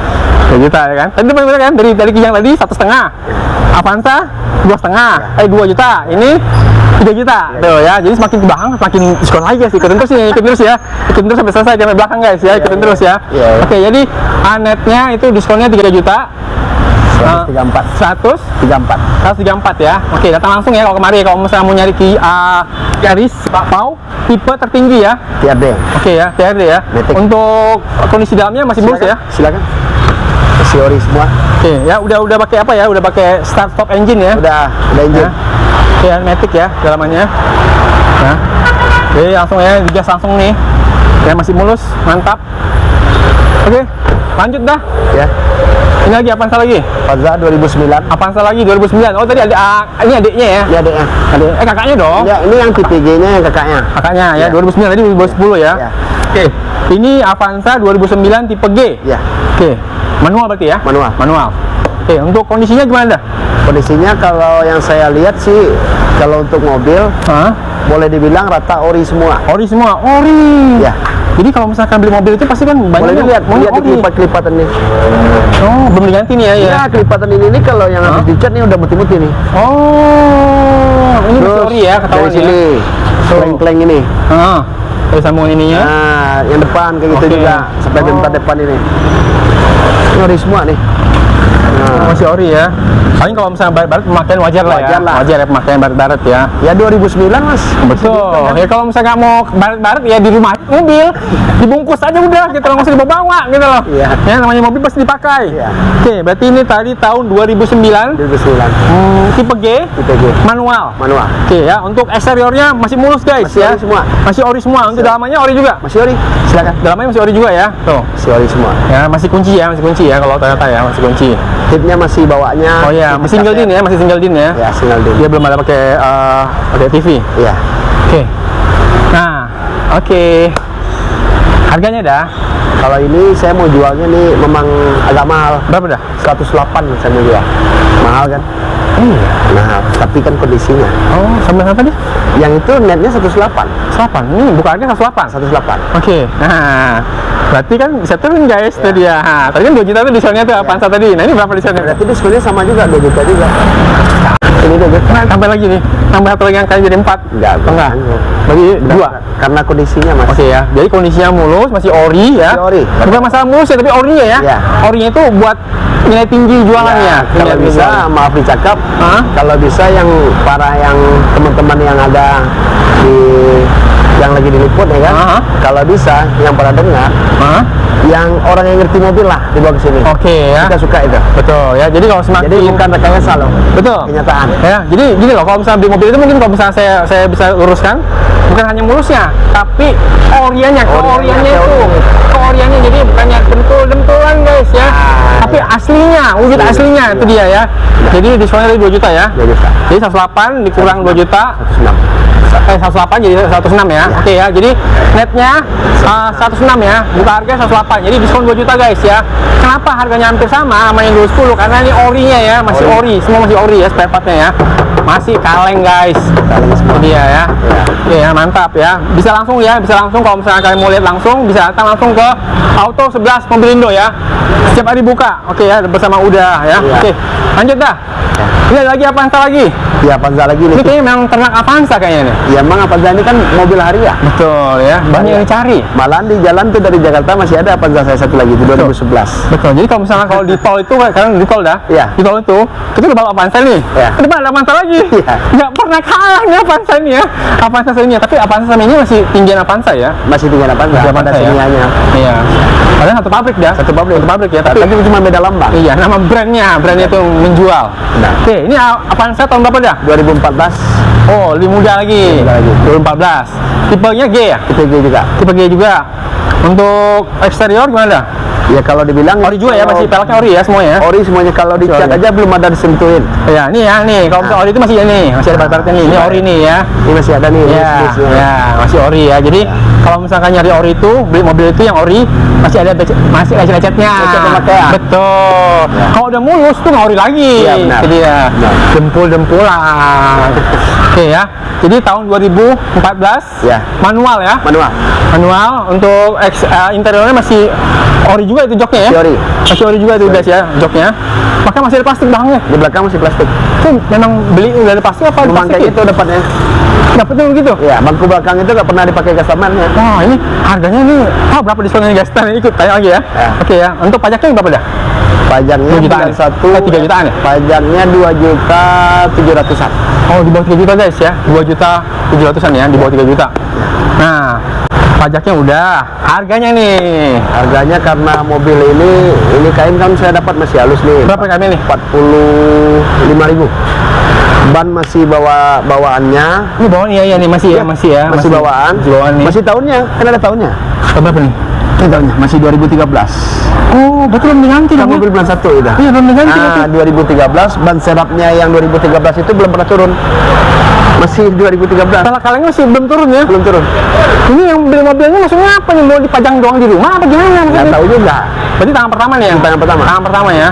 Speaker 1: 3 juta ya kan? Tadi bener kan? Dari kijang tadi 1,5, Avanza 2,5, 2 juta, ini 3 juta tuh ya. Jadi semakin ke belakang semakin diskon lagi guys. Ikutin terus nih, ikutin terus ya. Ikutin terus sampai selesai sampai belakang guys ya. Ikutin terus ya.
Speaker 2: Iya.
Speaker 1: Oke, jadi netnya itu diskonnya 3 juta.
Speaker 2: 134.
Speaker 1: 134 ya. Oke, datang langsung ya kalau kemari kalau misalnya mau nyari Yaris bakpao tipe tertinggi ya.
Speaker 2: TRD.
Speaker 1: Oke ya, TRD ya.
Speaker 2: Matic.
Speaker 1: Untuk kondisi dalamnya masih mulus ya.
Speaker 2: Silakan. Masih ori semua.
Speaker 1: Oke, ya udah pakai apa ya? Udah pakai start stop engine ya.
Speaker 2: Udah engine.
Speaker 1: Ya. Oke, ya, Matic ya dalamannya. Ya. Oke, langsung ya digas langsung nih. Ya masih mulus, mantap. Oke, lanjut dah.
Speaker 2: Ya.
Speaker 1: Ini lagi Avanza lagi.
Speaker 2: Avanza 2009.
Speaker 1: Avanza lagi 2009. Oh, tadi ada ini adiknya ya.
Speaker 2: Ini adiknya.
Speaker 1: Adik, kakaknya dong.
Speaker 2: Ya, ini yang TPG-nya yang kakaknya.
Speaker 1: Kakaknya ya,
Speaker 2: Ya.
Speaker 1: 2009 tadi 2010 ya.
Speaker 2: Ya.
Speaker 1: Oke. Ini Avanza 2009 tipe G.
Speaker 2: Ya.
Speaker 1: Oke. Manual berarti ya?
Speaker 2: Manual.
Speaker 1: Manual. Oke, untuk kondisinya gimana dah?
Speaker 2: Kondisinya kalau yang saya lihat sih, kalau untuk mobil
Speaker 1: Hah?
Speaker 2: boleh dibilang rata ori semua.
Speaker 1: Ori semua, ori.
Speaker 2: Ya.
Speaker 1: Jadi kalau misalkan beli mobil itu pasti kan banyak
Speaker 2: Boleh dilihat,
Speaker 1: yang
Speaker 2: lihat di
Speaker 1: ori.
Speaker 2: kelipatan nih.
Speaker 1: Oh, belum diganti nih ya?
Speaker 2: Ya, kelipatan ini kalau yang habis dicat nih udah putih-putih nih.
Speaker 1: Oh, ini masih ori ya, ketahuan
Speaker 2: dari sini, kleng-kleng ini.
Speaker 1: Ah, dari sambungan ininya.
Speaker 2: Nah, yang depan kayak gitu
Speaker 1: Oke.
Speaker 2: juga, sampai bentar depan ini. Ini ori semua nih. Nah,
Speaker 1: Masih ori ya. Paling kalau misalnya barat-barat pemakaian wajar lah ya.
Speaker 2: Wajar lah.
Speaker 1: Wajar ya pemakaian barat-barat ya.
Speaker 2: ya 2009 Mas.
Speaker 1: Betul. Ya kalau misalnya nggak mau ke barat-barat ya di rumah aja mobil, dibungkus aja udah, kita nggak usah dibawa-bawa gitu loh.
Speaker 2: Iya.
Speaker 1: Ya namanya mobil pasti dipakai.
Speaker 2: Iya.
Speaker 1: Oke, berarti ini tadi tahun 2009.
Speaker 2: 2009.
Speaker 1: Tipe G,
Speaker 2: Tipe G.
Speaker 1: manual.
Speaker 2: Manual.
Speaker 1: Oke ya, untuk eksteriornya masih mulus guys
Speaker 2: Masih
Speaker 1: ya.
Speaker 2: ori semua.
Speaker 1: Masih ori semua. Untuk dalamannya ori juga.
Speaker 2: Masih ori. Silakan.
Speaker 1: Dalamannya masih ori juga ya. Tuh.
Speaker 2: Masih ori semua.
Speaker 1: Ya, masih kunci ya kalau Toyota ya, masih kunci.
Speaker 2: Hitnya masih bawaannya.
Speaker 1: Oh ya, masih single din ya, masih single din ya.
Speaker 2: Ya, single din.
Speaker 1: Dia belum ada pakai TV.
Speaker 2: Iya.
Speaker 1: Oke. Nah, oke. Harganya dah
Speaker 2: Kalau ini saya mau jualnya nih memang agak mahal.
Speaker 1: berapa dah?
Speaker 2: 108 saya mau jual. Mahal kan?
Speaker 1: Iya.
Speaker 2: Nah, tapi kan kondisinya.
Speaker 1: Oh, sampai berapa dia?
Speaker 2: Yang itu netnya 108.
Speaker 1: 108. Ini buka harga 108.
Speaker 2: 108.
Speaker 1: Oke. Nah, berarti kan bisa turun guys tadi ya. Nah, tadi kan 2 juta tuh diskonnya tuh Avanza tadi. Nah, ini berapa diskonnya?
Speaker 2: Berarti diskonnya sama juga 2 juta juga. Ini 2 juta.
Speaker 1: Nah, tambah lagi nih. Tambah satu lagi angkanya jadi 4.
Speaker 2: Enggak,
Speaker 1: Enggak. Bagi 2.
Speaker 2: Karena kondisinya Mas.
Speaker 1: Oke ya, jadi kondisinya mulus, masih ori ya.
Speaker 2: Masih ori.
Speaker 1: Bukan masalah mulus ya, tapi orinya ya.
Speaker 2: Iya.
Speaker 1: Orinya itu buat nilai tinggi jualannya.
Speaker 2: Ya, kalau
Speaker 1: Nilai tinggi
Speaker 2: bisa
Speaker 1: jualan.
Speaker 2: maaf dicakap,
Speaker 1: Hah?
Speaker 2: kalau bisa yang para teman-teman yang ada di yang lagi diliput ya kan,
Speaker 1: Aha.
Speaker 2: kalau bisa yang pada dengar,
Speaker 1: Hah?
Speaker 2: yang orang yang ngerti mobil lah dibawa ke sini.
Speaker 1: Oke ya.
Speaker 2: Kita suka itu.
Speaker 1: Betul ya. Jadi kalau semakin
Speaker 2: Jadi bukan rekayasa loh,
Speaker 1: betul.
Speaker 2: kenyataan.
Speaker 1: Ya, jadi gini loh, kalau misalnya beli mobil itu mungkin kalau misalnya saya bisa luruskan, bukan hanya mulusnya, tapi oriannya, keoriannya itu, keoriannya. Jadi bukannya dentul-dentulan guys ya, tapi aslinya, wujud aslinya itu dia ya. Jadi diskonnya tadi 2 juta ya.
Speaker 2: 2 juta.
Speaker 1: Jadi 108 dikurang 2 juta,
Speaker 2: 106.
Speaker 1: 108 jadi 106 ya. Oke ya. Jadi netnya 106 ya. Buka harga 108. Jadi diskon 2 juta guys ya. Kenapa harganya hampir sama sama yang 210? Karena ini orinya ya, masih ori. Semua masih ori ya spare partnya ya. Masih kaleng guys.
Speaker 2: Kaleng semua.
Speaker 1: Ini dia ya.
Speaker 2: Ya.
Speaker 1: Oke ya, mantap ya. Bisa langsung ya, bisa langsung kalau misalnya kalian mau lihat langsung, bisa datang langsung ke Auto 11 Mobilindo ya. Setiap hari buka. Oke ya, bersama Uda ya.
Speaker 2: Iya.
Speaker 1: Oke. Lanjut dah. Ini ada lagi Avanza lagi.
Speaker 2: Ya Avanza lagi nih.
Speaker 1: Ini kayaknya memang ternak Avanza kayaknya nih.
Speaker 2: Ya emang Avanza ini kan mobil harian.
Speaker 1: Betul ya, banyak yang dicari.
Speaker 2: Malahan di jalan tuh dari Jakarta masih ada Avanza saya satu lagi, itu 2011.
Speaker 1: Betul. Jadi kalau misalnya kalau di tol itu, sekarang di tol dah.
Speaker 2: Iya.
Speaker 1: Di tol itu udah bawa Avanza nih.
Speaker 2: Iya.
Speaker 1: Ke depan ada Avanza lagi.
Speaker 2: Iya.
Speaker 1: Nggak pernah kalah nih Avanza ini ya. Avanza ini, tapi Avanza sama ini masih tinggian Avanza ya.
Speaker 2: Masih tinggal Avanza,
Speaker 1: Masih
Speaker 2: pada
Speaker 1: Avanza ya.
Speaker 2: sinianya.
Speaker 1: Iya. Padahal satu pabrik dah.
Speaker 2: Satu pabrik.
Speaker 1: Satu pabrik ya. Tapi
Speaker 2: Tapi cuma beda lambang.
Speaker 1: iya, nama brandnya itu menjual.
Speaker 2: Nah.
Speaker 1: Oke, ini Avanza tahun berapa dah?
Speaker 2: 2014
Speaker 1: Oh, lebih muda lagi.
Speaker 2: Muda lagi.
Speaker 1: 2014. Tipenya G ya?
Speaker 2: itu juga.
Speaker 1: Tipe G juga. Untuk eksterior gimana dah?
Speaker 2: Ya kalau dibilang
Speaker 1: Ori juga ya, masih peleknya ori ya semuanya.
Speaker 2: ori semuanya, kalau dicat
Speaker 1: Ori.
Speaker 2: aja belum ada disentuhin.
Speaker 1: Ya, ini ya, nih. Kalau misalnya ori itu masih ya nih, masih ada barat-baratnya nih. Ini ori nih ya.
Speaker 2: Ini masih ada nih
Speaker 1: Ya,
Speaker 2: list-listnya.
Speaker 1: ya, masih ori ya. Jadi kalau misalkan nyari ori itu, beli mobil itu yang ori masih ada masih lecet-lecetnya.
Speaker 2: Lecet pemakaian.
Speaker 1: Betul. Kalau udah mulus tuh nggak ori lagi.
Speaker 2: Iya, benar.
Speaker 1: Jadi ya,
Speaker 2: Benar.
Speaker 1: dempul-dempulan. Oke ya. Jadi tahun 2014
Speaker 2: Ya.
Speaker 1: manual ya.
Speaker 2: Manual.
Speaker 1: Manual untuk interiornya masih ori juga itu joknya ya.
Speaker 2: Masih ori.
Speaker 1: Masih ori juga itu guys ya joknya. Maka masih ada plastik belakangnya.
Speaker 2: Di belakang masih plastik.
Speaker 1: Itu memang beli udah ada plastik apa
Speaker 2: Memang kayak
Speaker 1: plastik?
Speaker 2: gitu dapatnya.
Speaker 1: Dapet tuh gitu.
Speaker 2: Ya, bangku belakang itu nggak pernah dipakai customernya.
Speaker 1: Wah ini harganya nih, berapa diskonnya guys? Tanya ikut tanya lagi ya.
Speaker 2: Ya.
Speaker 1: Oke ya. Untuk pajaknya berapa dah?
Speaker 2: Pajaknya
Speaker 1: 2 jutaan.
Speaker 2: bulan satu.
Speaker 1: 3 jutaan ya?
Speaker 2: Pajaknya 2.700.000-an.
Speaker 1: Oh di bawah 3 juta guys ya. 2.700.000-an ya, di bawah 3 juta. Nah, pajaknya udah. Harganya nih.
Speaker 2: Harganya karena mobil ini kain kan saya dapat masih halus nih.
Speaker 1: Berapa kami nih?
Speaker 2: 45.000. Ban masih bawaannya.
Speaker 1: Ini bawaan iya nih masih ya, masih ya.
Speaker 2: Masih bawaan.
Speaker 1: Masih bawaan nih.
Speaker 2: Masih tahunnya, kan ada tahunnya.
Speaker 1: Tahun berapa nih?
Speaker 2: Ini tahunnya masih 2013.
Speaker 1: Oh, berarti belum diganti dong.
Speaker 2: Mobil bulan 1 itu.
Speaker 1: Iya, belum diganti.
Speaker 2: Nah, 2013 ban serapnya yang 2013 itu belum pernah turun. Masih 2013.
Speaker 1: Kaleng masih belum turun ya?
Speaker 2: Belum turun.
Speaker 1: Ini yang beli mobilnya maksudnya apa nih? Mau dipajang doang di rumah apa gimana?
Speaker 2: Nggak
Speaker 1: maksudnya?
Speaker 2: tahu juga.
Speaker 1: Berarti tangan pertama nih ya?
Speaker 2: Tangan pertama.
Speaker 1: Tangan pertama ya.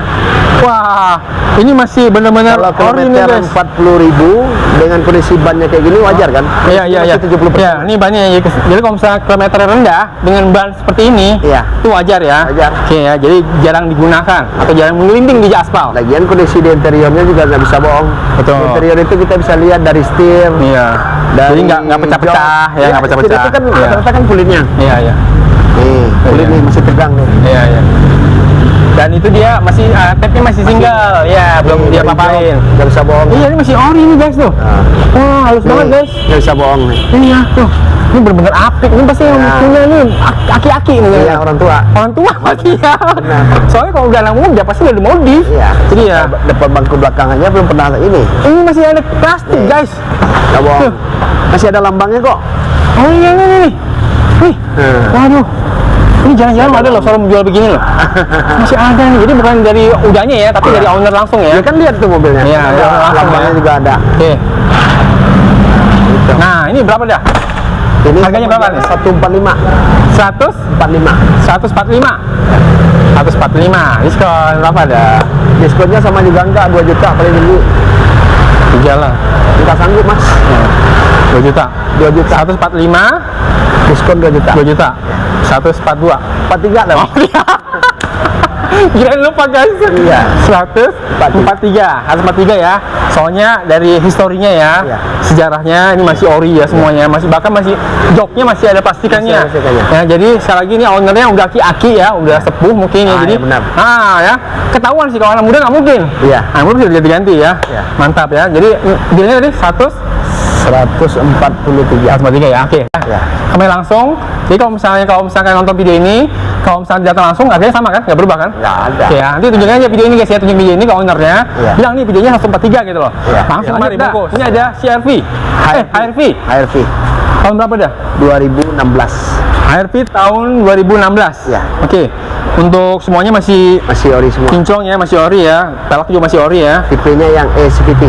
Speaker 1: Wah, ini masih benar-benar
Speaker 2: Kalau
Speaker 1: ori nih
Speaker 2: kilometer
Speaker 1: guys.
Speaker 2: 40.000 dengan kondisi bannya kayak gini wajar kan?
Speaker 1: Iya, iya, iya.
Speaker 2: Masih 70%.
Speaker 1: Ya, ini bannya ya. Jadi kalau misalnya kilometer rendah dengan ban seperti ini,
Speaker 2: Iya.
Speaker 1: itu wajar ya.
Speaker 2: Wajar.
Speaker 1: Oke ya, jadi jarang digunakan atau jarang menggelinding di aspal.
Speaker 2: Lagian kondisi di interiornya juga nggak bisa bohong.
Speaker 1: Betul.
Speaker 2: Di interior itu kita bisa lihat dari setir.
Speaker 1: Iya. Jadi nggak pecah-pecah ya, nggak pecah-pecah.
Speaker 2: Itu kan
Speaker 1: Iya.
Speaker 2: rata-rata kan kulitnya.
Speaker 1: Iya, iya.
Speaker 2: Nih, kulit
Speaker 1: Iya.
Speaker 2: nih masih tegang nih.
Speaker 1: Iya, iya. Dan itu dia masih tape-nya masih single, ya belum dia apain.
Speaker 2: Nggak bisa bohong.
Speaker 1: Iya, ini masih ori nih guys tuh.
Speaker 2: Nah,
Speaker 1: Wah, halus banget
Speaker 2: nih,
Speaker 1: guys.
Speaker 2: nggak bisa bohong nih.
Speaker 1: Iya tuh. Ini benar-benar apik. Ini pasti yang
Speaker 2: Ya.
Speaker 1: punya ini aki-aki nih.
Speaker 2: Iya, orang tua.
Speaker 1: Orang tua pasti ya.
Speaker 2: Benar.
Speaker 1: Soalnya kalau udah anak umum dia pasti udah dimodif.
Speaker 2: Iya.
Speaker 1: Jadi ya,
Speaker 2: Depan bangku belakangnya belum pernah ini.
Speaker 1: ini masih ada plastik
Speaker 2: Nih.
Speaker 1: guys.
Speaker 2: Nggak bohong. Masih ada lambangnya kok.
Speaker 1: Oh iya nih nih. Nih. Waduh. Ini jangan-jangan ada loh showroom jual begini loh. Masih ada nih. Jadi bukan dari udahnya ya, tapi dari owner langsung ya.
Speaker 2: Ya kan lihat tuh mobilnya.
Speaker 1: Iya,
Speaker 2: Ada
Speaker 1: iya, langsung
Speaker 2: lambangnya
Speaker 1: ya.
Speaker 2: juga ada.
Speaker 1: Oke.
Speaker 2: Gitu.
Speaker 1: Nah, ini berapa dah?
Speaker 2: Ini
Speaker 1: harganya berapa nih?
Speaker 2: 145.
Speaker 1: 100?
Speaker 2: 45.
Speaker 1: 145. 145. Diskon berapa dah?
Speaker 2: Diskonnya sama juga enggak 2 juta paling tinggi.
Speaker 1: 3 lah.
Speaker 2: Enggak sanggup, Mas.
Speaker 1: 2 juta.
Speaker 2: 2 juta.
Speaker 1: 145,
Speaker 2: Diskon 2 juta.
Speaker 1: 2 juta. 142.
Speaker 2: 43 dah.
Speaker 1: Oh iya. Kirain lupa guys.
Speaker 2: Iya.
Speaker 1: 143 ya. Soalnya dari historinya ya,
Speaker 2: Iya.
Speaker 1: sejarahnya ini masih ori ya semuanya, masih bahkan masih joknya masih ada plastikannya.
Speaker 2: Masih ada plastikannya.
Speaker 1: Ya, jadi sekali lagi ini ownernya udah aki-aki ya, udah sepuh mungkin ya.
Speaker 2: Ah,
Speaker 1: Jadi
Speaker 2: iya, benar.
Speaker 1: ya, ketahuan sih kalau anak muda nggak mungkin.
Speaker 2: Iya.
Speaker 1: Anak muda bisa diganti ya.
Speaker 2: Iya.
Speaker 1: Mantap ya. Jadi bilangnya tadi
Speaker 2: 143.
Speaker 1: 143 ya. Oke.
Speaker 2: Ya.
Speaker 1: Kami langsung. Jadi kalau misalkan nonton video ini, kalau misalnya datang langsung harganya sama kan? Nggak berubah kan?
Speaker 2: Enggak ada.
Speaker 1: Oke ya, nanti tunjukin aja video ini guys ya, tunjuk video ini ke ownernya.
Speaker 2: Iya.
Speaker 1: Bilang nih videonya 143 gitu loh.
Speaker 2: Iya.
Speaker 1: Langsung
Speaker 2: Iya,
Speaker 1: mari
Speaker 2: lanjut dah.
Speaker 1: bungkus. Ini ada CRV. HRV.
Speaker 2: HRV
Speaker 1: Tahun berapa dah?
Speaker 2: 2016.
Speaker 1: HRV tahun 2016.
Speaker 2: Iya.
Speaker 1: Oke. Untuk semuanya masih
Speaker 2: Masih ori semua.
Speaker 1: kinclong ya, masih ori ya. Pelek juga masih ori ya.
Speaker 2: Tipenya yang SPT.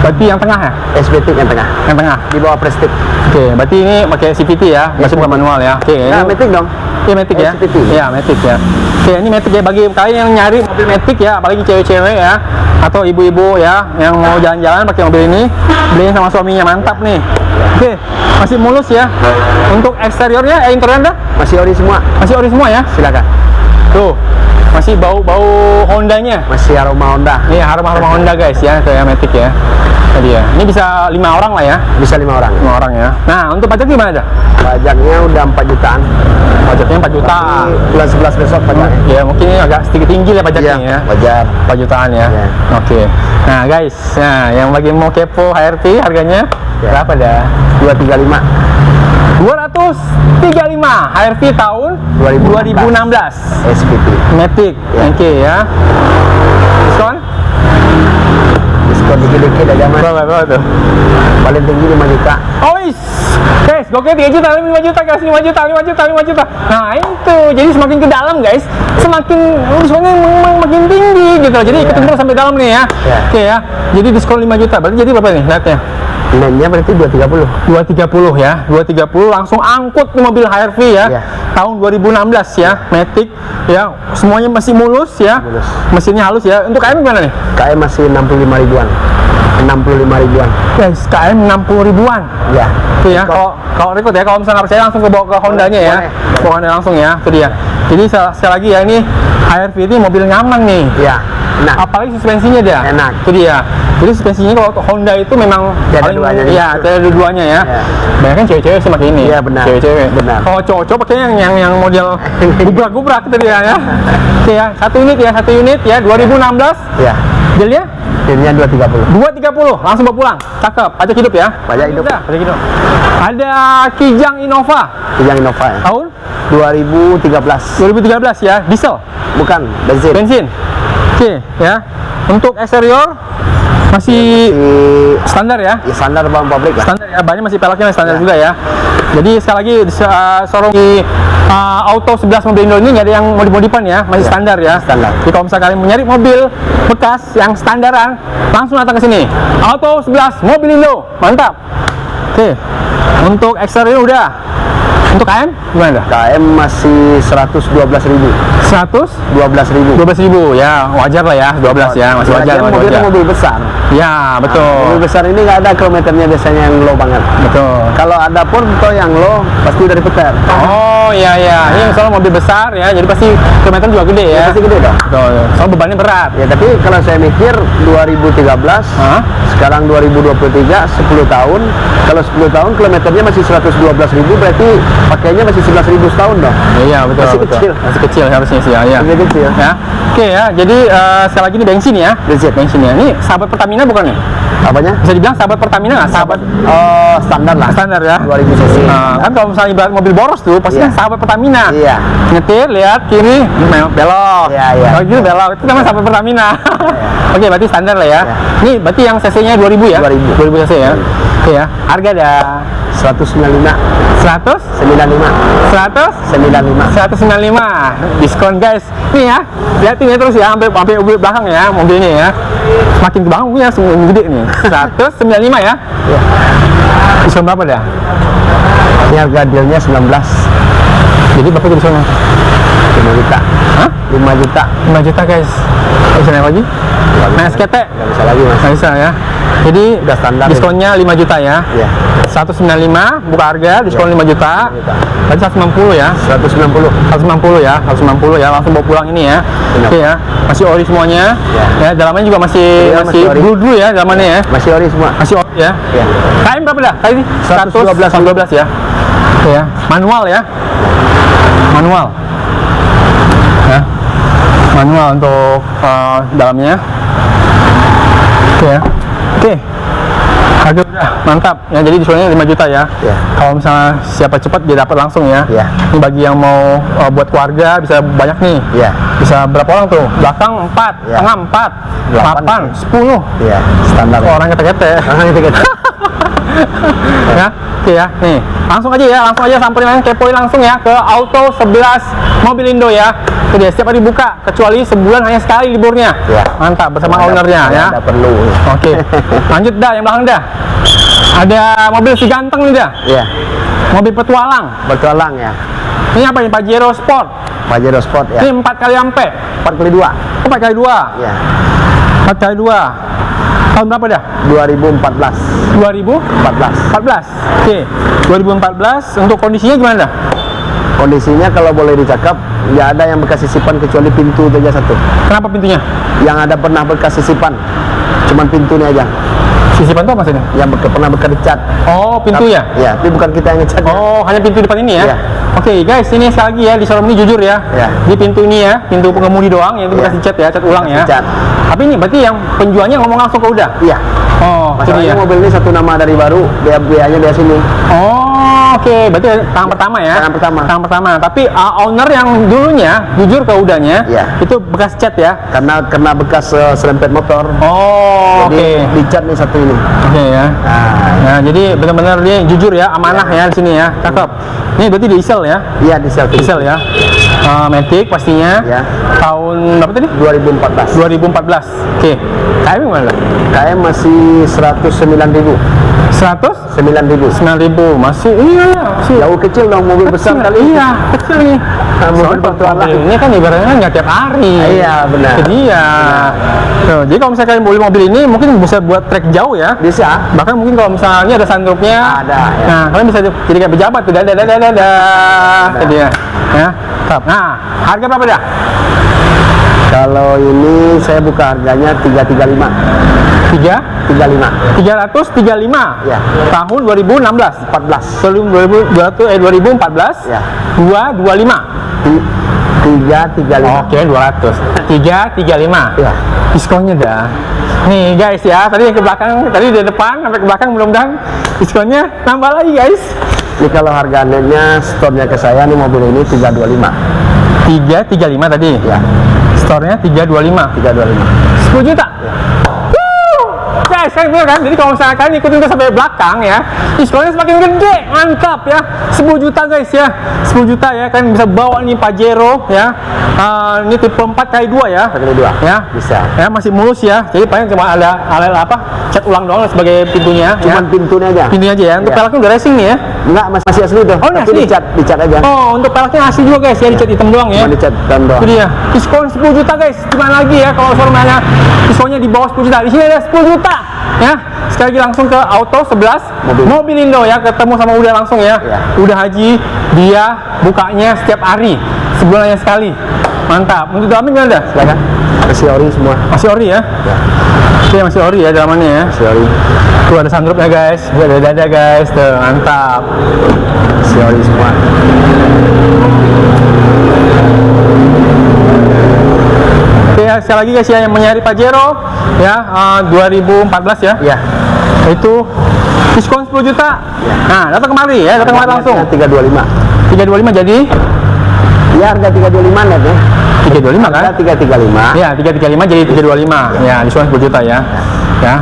Speaker 1: Berarti yang tengah ya?
Speaker 2: SPT yang tengah.
Speaker 1: Yang tengah.
Speaker 2: Di bawah Prestige.
Speaker 1: Oke, berarti ini pakai CVT ya, masih bukan manual ya. Oke,
Speaker 2: Nah,
Speaker 1: ini
Speaker 2: Matic dong.
Speaker 1: iya Matic ya?
Speaker 2: CVT.
Speaker 1: Iya Matic ya. Oke, ini Matic ya, bagi kalian yang nyari mobil Matic ya, apalagi cewek-cewek ya, atau ibu-ibu ya, yang mau jalan-jalan pakai mobil ini, beliin sama suaminya, mantap nih. Oke, masih mulus ya. Untuk eksteriornya, interiornya
Speaker 2: Masih ori semua.
Speaker 1: masih ori semua ya.
Speaker 2: Silakan.
Speaker 1: Tuh, masih bau-bau Hondanya.
Speaker 2: Masih aroma Honda.
Speaker 1: Ini aroma Honda guys ya, kayak Matic ya. Tadi ya. Ini bisa 5 orang lah ya,
Speaker 2: Bisa 5 orang.
Speaker 1: 5 orang ya. Nah, untuk pajak gimana dah?
Speaker 2: Pajaknya udah 4 jutaan.
Speaker 1: Pajaknya 4 juta.
Speaker 2: Ini bulan 11 besok pajaknya.
Speaker 1: Ya mungkin ini agak sedikit tinggi lah pajaknya ya.
Speaker 2: Wajar.
Speaker 1: 4 jutaan ya.
Speaker 2: Iya.
Speaker 1: Oke. Nah guys, nah yang bagi mau kepo HRV harganya
Speaker 2: Ya.
Speaker 1: berapa dah?
Speaker 2: 235.
Speaker 1: 235 HRV tahun 2016.
Speaker 2: SPT.
Speaker 1: Matic.
Speaker 2: Ya.
Speaker 1: Oke ya. Diskon?
Speaker 2: Diskon dikit-dikit aja, Mas.
Speaker 1: Berapa tuh?
Speaker 2: Paling tinggi 5 juta.
Speaker 1: Oh is, guys, gokil 3 juta, 5 juta guys, 5 juta, 5 juta, 5 juta. Nah itu, jadi semakin ke dalam guys, semakin diskonnya makin tinggi gitu. Jadi ikutin terus sampai dalam nih ya.
Speaker 2: Iya.
Speaker 1: Oke ya, jadi diskon 5 juta, berarti jadi berapa nih netnya?
Speaker 2: Netnya berarti 230.
Speaker 1: 230 ya, 230 langsung angkut nih mobil HRV ya.
Speaker 2: Iya.
Speaker 1: Tahun 2016 ya, Matic ya, semuanya masih mulus ya.
Speaker 2: Mulus.
Speaker 1: Mesinnya halus ya. Untuk KM gimana nih?
Speaker 2: KM masih 65 ribuan. 65 ribuan.
Speaker 1: Guys, KM 60 ribuan.
Speaker 2: Ya.
Speaker 1: Itu ya, kalau record ya, kalau misalnya percaya langsung ke bawa ke Hondanya ya.
Speaker 2: Boleh.
Speaker 1: Bawa Honda langsung ya, itu dia. Jadi sekali lagi ya, ini HRV ini mobil nyaman nih.
Speaker 2: Ya. Nah,
Speaker 1: Apalagi suspensinya dia.
Speaker 2: Enak.
Speaker 1: Itu dia. Jadi suspensinya kalau Honda itu memang
Speaker 2: Ada
Speaker 1: paling
Speaker 2: duanya
Speaker 1: iya,
Speaker 2: gitu.
Speaker 1: ada dua-duanya ya.
Speaker 2: Ya.
Speaker 1: Banyak kan cewek-cewek sih pakai ini.
Speaker 2: Iya, benar.
Speaker 1: Cewek-cewek.
Speaker 2: Benar.
Speaker 1: Kalau cowok-cowok pakai yang model gubrak-gubrak itu dia ya. Oke ya, satu unit ya, 2016.
Speaker 2: ya.
Speaker 1: Jadinya
Speaker 2: Netnya 230.
Speaker 1: 230 langsung bawa pulang. Cakep, pajak hidup ya.
Speaker 2: Pajak hidup.
Speaker 1: Dah, pajak hidup. Ada Kijang Innova
Speaker 2: Yang Innova ya.
Speaker 1: tahun
Speaker 2: 2013.
Speaker 1: 2013 ya, diesel,
Speaker 2: Bukan, bensin.
Speaker 1: bensin. Oke ya. Untuk eksterior masih
Speaker 2: Di
Speaker 1: standar ya.
Speaker 2: ya standar bawang pabrik lah.
Speaker 1: Standar ya, banyak masih peleknya standar
Speaker 2: Ya.
Speaker 1: juga ya. Jadi sekali lagi showroom di Auto 11 Mobil Indo ini nggak ada yang modif-modifan ya, masih standar ya.
Speaker 2: Standar.
Speaker 1: Jadi kalau misalnya kalian mencari mobil bekas yang standaran, langsung datang ke sini. Auto 11 Mobil Indo, mantap. Oke, untuk eksterior udah. Untuk KM gimana dah?
Speaker 2: KM masih 112.000.
Speaker 1: 12.000 ya, wajar lah ya, 12 ya, masih wajar.
Speaker 2: Mobil besar.
Speaker 1: Ya, betul.
Speaker 2: Mobil besar ini nggak ada kilometernya biasanya yang low banget.
Speaker 1: Betul.
Speaker 2: Kalau ada pun toh yang low pasti dari peter.
Speaker 1: Oh iya iya, ini soal mobil besar ya, jadi pasti kilometer juga gede ya.
Speaker 2: Pasti gede dong.
Speaker 1: Betul. Soal bebannya berat.
Speaker 2: Ya tapi kalau saya mikir 2013, sekarang 2023, 10 tahun. Kalau 10 tahun kilometernya masih 112.000, berarti pakainya masih 11.000 setahun dong.
Speaker 1: Iya betul.
Speaker 2: Masih
Speaker 1: betul.
Speaker 2: kecil.
Speaker 1: Masih kecil harusnya sih ya.
Speaker 2: Masih kecil.
Speaker 1: Ya. Oke ya, jadi sekali lagi ini bensin ya. Bensin ya. Ini sahabat Pertamina bukan nih?
Speaker 2: Apanya?
Speaker 1: Bisa dibilang sahabat Pertamina nggak? Sahabat
Speaker 2: standar lah.
Speaker 1: standar ya.
Speaker 2: 2000 cc.
Speaker 1: Nah, kan kalau misalnya ibarat mobil boros tuh pasti kan sahabat Pertamina.
Speaker 2: Iya.
Speaker 1: Nyetir, lihat kiri, belok.
Speaker 2: Iya, iya.
Speaker 1: Kalau gitu belok, itu namanya sahabat Pertamina. Oke, berarti standar lah ya. Ini berarti yang cc-nya 2000 ya? 2000 cc ya. Oke ya. Harga ada
Speaker 2: 195.
Speaker 1: 100?
Speaker 2: 95.
Speaker 1: 100?
Speaker 2: 95.
Speaker 1: 195 diskon guys. Nih ya, lihatin ya terus ya, sampai mobil belakang ya, mobilnya ya. Semakin ke belakang punya semakin gede nih. 195 ya.
Speaker 2: Iya.
Speaker 1: Diskon berapa dah?
Speaker 2: Ini harga dealnya 19.
Speaker 1: Jadi berapa tuh diskonnya?
Speaker 2: 5 juta.
Speaker 1: Hah?
Speaker 2: 5 juta.
Speaker 1: 5 juta guys. Bisa naik lagi? Nah, SKT?
Speaker 2: Nggak bisa lagi mas.
Speaker 1: Nggak bisa ya. Jadi
Speaker 2: Udah standar
Speaker 1: diskonnya 5 juta ya.
Speaker 2: Iya.
Speaker 1: 195 buka harga, diskon 5 juta. Berarti 190 ya.
Speaker 2: 190.
Speaker 1: 190 ya, 190 ya, langsung bawa pulang ini ya.
Speaker 2: Benar.
Speaker 1: Oke ya, masih ori semuanya. Ya, dalamannya juga masih
Speaker 2: Iya, masih ori.
Speaker 1: blue ya dalamannya ya.
Speaker 2: Masih ori semua.
Speaker 1: Masih ori ya.
Speaker 2: Iya.
Speaker 1: KM berapa dah? Kali ini 112 ya. Oke ya, manual ya. Manual. Ya. Manual untuk dalamnya. Oke ya. Oke. Harga udah mantap ya, jadi diskonnya 5 juta ya.
Speaker 2: Iya.
Speaker 1: Kalau misalnya siapa cepat dia dapat langsung ya.
Speaker 2: Iya.
Speaker 1: Ini bagi yang mau buat keluarga bisa banyak nih.
Speaker 2: Iya.
Speaker 1: Bisa berapa orang tuh? Belakang 4,
Speaker 2: Iya.
Speaker 1: tengah 4, 8, 10.
Speaker 2: Iya, standar.
Speaker 1: Orang kete-kete.
Speaker 2: Orang itu gitu.
Speaker 1: Ya, oke ya. Nih, langsung aja samperin kepoin langsung ya ke Auto 11 Mobil Indo ya. Itu dia, setiap hari buka kecuali sebulan hanya sekali liburnya.
Speaker 2: Ya.
Speaker 1: Mantap bersama ownernya ya.
Speaker 2: Ada perlu.
Speaker 1: Oke. Lanjut dah yang belakang dah. Ada mobil si ganteng nih dah.
Speaker 2: Iya.
Speaker 1: Mobil petualang.
Speaker 2: Bertualang ya.
Speaker 1: Ini apa nih? Pajero Sport.
Speaker 2: Pajero Sport ya.
Speaker 1: Ini 4 kali ampe.
Speaker 2: 4x2.
Speaker 1: Oh, 4x2.
Speaker 2: Iya.
Speaker 1: 4x2. Tahun berapa dah?
Speaker 2: 2014.
Speaker 1: 2014.
Speaker 2: 14.
Speaker 1: Oke. 2014 untuk kondisinya gimana dah?
Speaker 2: Kondisinya kalau boleh dicakap nggak ada yang bekas sisipan kecuali pintu itu aja satu.
Speaker 1: Kenapa pintunya?
Speaker 2: Yang ada pernah bekas sisipan, cuman pintunya aja.
Speaker 1: Sisipan itu apa maksudnya?
Speaker 2: Yang pernah bekas cat.
Speaker 1: Oh, pintu ya?
Speaker 2: Ya, tapi bukan kita yang ngecat.
Speaker 1: Oh, hanya pintu depan ini ya?
Speaker 2: Iya.
Speaker 1: Oke guys, ini sekali lagi ya, di showroom ini jujur ya.
Speaker 2: Iya.
Speaker 1: Di pintu ini ya, pintu pengemudi doang, yang itu
Speaker 2: Iya.
Speaker 1: bekas dicat ya, cat ulang ya.
Speaker 2: Cat.
Speaker 1: Tapi ini berarti yang penjualnya ngomong langsung ke udah?
Speaker 2: Iya.
Speaker 1: Oh, itu
Speaker 2: Masalahnya
Speaker 1: dia.
Speaker 2: mobil ini satu nama dari baru, biayanya dari sini.
Speaker 1: Oh, oke. Berarti tangan pertama ya?
Speaker 2: Tangan pertama.
Speaker 1: Tangan pertama. Tapi owner yang dulunya, jujur ke udahnya,
Speaker 2: Iya.
Speaker 1: itu bekas cat ya?
Speaker 2: Karena kena bekas serempet motor.
Speaker 1: Oh, oke.
Speaker 2: Jadi dicat nih satu ini.
Speaker 1: Oke ya.
Speaker 2: Nah,
Speaker 1: Nah, jadi benar-benar dia jujur ya, amanah ya di sini ya. Cakep. Ini berarti diesel ya?
Speaker 2: iya diesel.
Speaker 1: Diesel ya. Matic pastinya.
Speaker 2: Ya.
Speaker 1: Tahun berapa tadi?
Speaker 2: 2014.
Speaker 1: 2014. Oke. KM gimana?
Speaker 2: KM masih 109.000.
Speaker 1: 100?
Speaker 2: 9.000.
Speaker 1: 9.000 masih iya masih
Speaker 2: Jauh kecil dong, mobil besar
Speaker 1: kecil.
Speaker 2: kali.
Speaker 1: Iya kecil nih.
Speaker 2: Mobil
Speaker 1: Soalnya
Speaker 2: petualang.
Speaker 1: mobil ini kan ibaratnya nggak tiap hari.
Speaker 2: Iya, benar.
Speaker 1: Jadi ya. Tuh, jadi kalau misalnya kalian beli mobil ini mungkin bisa buat trek jauh ya.
Speaker 2: Bisa.
Speaker 1: Bahkan mungkin kalau misalnya ada sunroofnya.
Speaker 2: Ada, ya.
Speaker 1: Nah kalian bisa jadi kayak pejabat tuh. Dadah. Jadi ya. Ya. Top. Nah harga berapa dah?
Speaker 2: Kalau ini saya buka harganya 335.
Speaker 1: 335. 335.
Speaker 2: Ya.
Speaker 1: Tahun 2016.
Speaker 2: 14.
Speaker 1: 2014.
Speaker 2: Ya.
Speaker 1: 225.
Speaker 2: 335.
Speaker 1: Oke, 200. 335.
Speaker 2: Ya.
Speaker 1: Diskonnya dah. Nih guys ya, tadi yang ke belakang, tadi di depan sampai ke belakang mudah-mudahan diskonnya nambah lagi guys.
Speaker 2: Ini kalau harganya store-nya ke saya nih mobil ini 325.
Speaker 1: 335 tadi.
Speaker 2: Ya.
Speaker 1: Store-nya 325.
Speaker 2: 325.
Speaker 1: 10 juta.
Speaker 2: Ya.
Speaker 1: Wuh, guys, kan bener kan? Jadi kalau misalnya kalian ikutin terus sampai belakang ya, diskonnya semakin gede, mantap ya. 10 juta guys ya, 10 juta ya, kalian bisa bawa nih Pajero ya. Ini tipe 4x2 ya.
Speaker 2: 4x2
Speaker 1: ya,
Speaker 2: bisa.
Speaker 1: Ya masih mulus ya. Jadi paling cuma ada apa? Cat ulang doang sebagai pintunya.
Speaker 2: Cuman
Speaker 1: ya.
Speaker 2: pintunya aja.
Speaker 1: Pintunya aja ya. Untuk pelaknya udah racing nih ya.
Speaker 2: Enggak, masih asli tuh.
Speaker 1: Oh, ini
Speaker 2: tapi
Speaker 1: asli?
Speaker 2: dicat aja.
Speaker 1: Oh, untuk pelaknya asli juga guys ya, dicat hitam doang ya.
Speaker 2: Cuma dicat hitam doang.
Speaker 1: Itu dia. Diskon 10 juta guys. Gimana lagi ya kalau showroomnya diskonnya di bawah 10 juta. Di sini ada 10 juta ya. Sekali lagi langsung ke Auto 11 Mobilindo ya, ketemu sama Uda langsung ya. Udah Haji, dia bukanya setiap hari, sebulannya sekali. Mantap. Untuk dalamnya gimana dah?
Speaker 2: Silakan. Masih ori semua.
Speaker 1: Masih ori ya? Oke, masih ori ya dalamannya ya.
Speaker 2: Masih ori.
Speaker 1: Tuh ada sunroofnya guys, tuh ada dada guys, tuh mantap.
Speaker 2: Masih ori semua.
Speaker 1: Oke ya, sekali lagi guys ya, yang mencari Pajero ya 2014 ya.
Speaker 2: Iya.
Speaker 1: Itu diskon 10 juta. Nah, datang kemari ya, datang kemari langsung.
Speaker 2: 325.
Speaker 1: 325 jadi
Speaker 2: Ya, harga 325 net ya.
Speaker 1: 325 kan?
Speaker 2: Harga 335.
Speaker 1: Ya, 335 jadi 325. Ya, diskon 10 juta ya. Ya.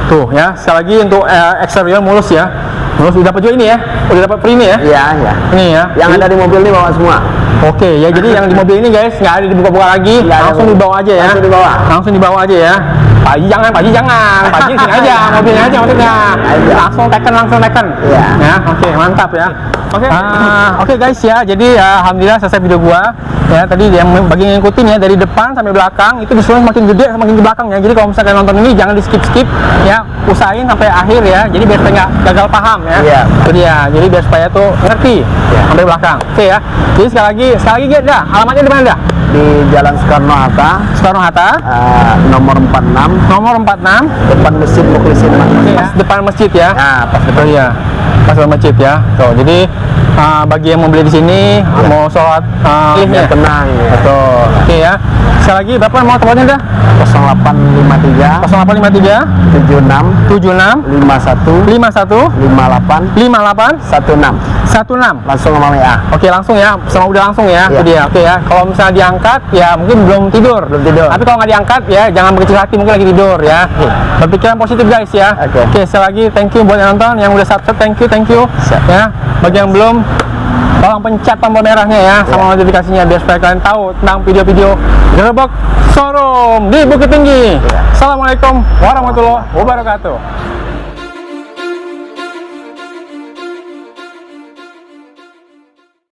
Speaker 1: Tuh ya, sekali lagi untuk eksterior mulus ya. Mulus udah dapat juga ini ya. Udah dapat free ini ya.
Speaker 2: Iya, iya.
Speaker 1: Ini ya.
Speaker 2: Yang ada di mobil ini bawa semua.
Speaker 1: Oke ya, jadi yang di mobil ini guys nggak ada dibuka-buka lagi,
Speaker 2: Nggak ada,
Speaker 1: langsung dibawa aja ya.
Speaker 2: Langsung dibawa.
Speaker 1: Langsung dibawa aja ya. Pak Haji jangan, Pak Haji sini aja, mobilnya aja maksudnya. Langsung tekan.
Speaker 2: Iya.
Speaker 1: Ya, oke, mantap ya. Oke. Oke guys ya, jadi alhamdulillah selesai video gua. Ya, tadi yang bagi yang ngikutin ya dari depan sampai belakang itu diskonnya semakin gede semakin ke belakang ya. Jadi kalau misalkan nonton ini jangan di skip ya, usahain sampai akhir ya. Jadi biar nggak gagal paham ya.
Speaker 2: Iya.
Speaker 1: Itu dia. Jadi biar supaya tuh ngerti sampai belakang. Oke ya. Jadi sekali lagi dah, alamatnya di mana dah?
Speaker 2: Di Jalan Soekarno-Hatta,
Speaker 1: Soekarno-Hatta,
Speaker 2: nomor 46,
Speaker 1: nomor 46,
Speaker 2: depan Masjid Mukhlisin.
Speaker 1: pas depan masjid ya.
Speaker 2: Nah, pas
Speaker 1: Betul ya. Pas depan masjid ya. Tuh, jadi bagi yang mau beli di sini, mau sholat
Speaker 2: biar tenang ya.
Speaker 1: Betul. Oke ya. Sekali lagi berapa mau tempatnya dah?
Speaker 2: 0853
Speaker 1: 0853
Speaker 2: 76
Speaker 1: 76
Speaker 2: 51
Speaker 1: 51
Speaker 2: 58
Speaker 1: 58
Speaker 2: 16.
Speaker 1: 16.
Speaker 2: Langsung sama WA.
Speaker 1: Oke, langsung ya, sama udah langsung ya.
Speaker 2: Iya.
Speaker 1: Itu dia. Oke ya. Kalau misalnya diangkat ya mungkin belum tidur. Tapi kalau nggak diangkat ya jangan berkecil hati, mungkin lagi tidur ya. Berpikiran positif guys ya. Oke, sekali lagi thank you buat yang nonton, yang udah subscribe thank you.
Speaker 2: Siap.
Speaker 1: Ya. Bagi yang belum, tolong pencet tombol merahnya ya sama notifikasinya biar supaya kalian tahu tentang video-video Gerbek Showroom di Bukit Tinggi. Assalamualaikum warahmatullahi wabarakatuh.